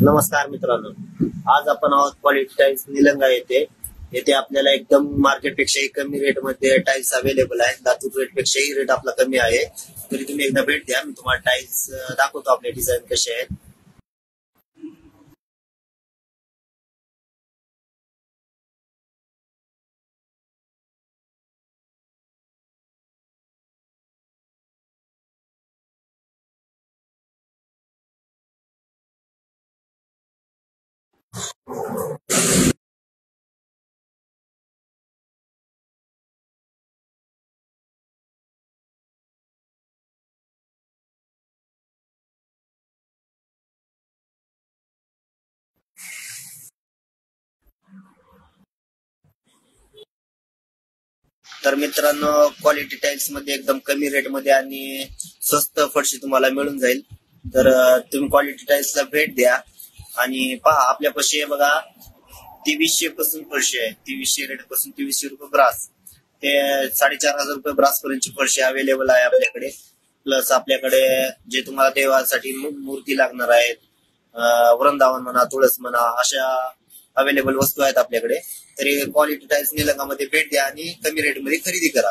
नमस्कार मित्रांनो, आज आपण आहोत क्वालिटी टाईल्स निलंगा येथे आपल्याला एकदम मार्केटपेक्षाही कमी रेटमध्ये टाईल्स अवेलेबल आहेत. लातूर रेटपेक्षाही रेट आपला कमी आहे. तरी तुम्ही एकदा भेट द्या. मी तुम्हाला टाईल्स दाखवतो आपले डिझाईन कसे आहेत. तर मित्रांनो, क्वालिटी टाईल्स मध्ये एकदम कमी रेटमध्ये आणि स्वस्त फरशी तुम्हाला मिळून जाईल. तर तुम्ही क्वालिटी टाईल्सला भेट द्या आणि पहा आपल्यापाशी बघा 2300 पासून फरशी आहे. 2300 रेट पासून 2300 रुपये ब्रास ते 4500 रुपये ब्रास पर्यंतची फरशी अवेलेबल आहे आपल्याकडे. प्लस आपल्याकडे जे तुम्हाला देवासाठी मूर्ती लागणार आहेत, वृंदावन म्हणा, तुळस म्हणा, अशा अवेलेबल वस्तू आहेत आपल्याकडे. तरी क्वालिटी टाईल्स निलंगामध्ये भेट द्या आणि कमी रेटमध्ये खरेदी करा.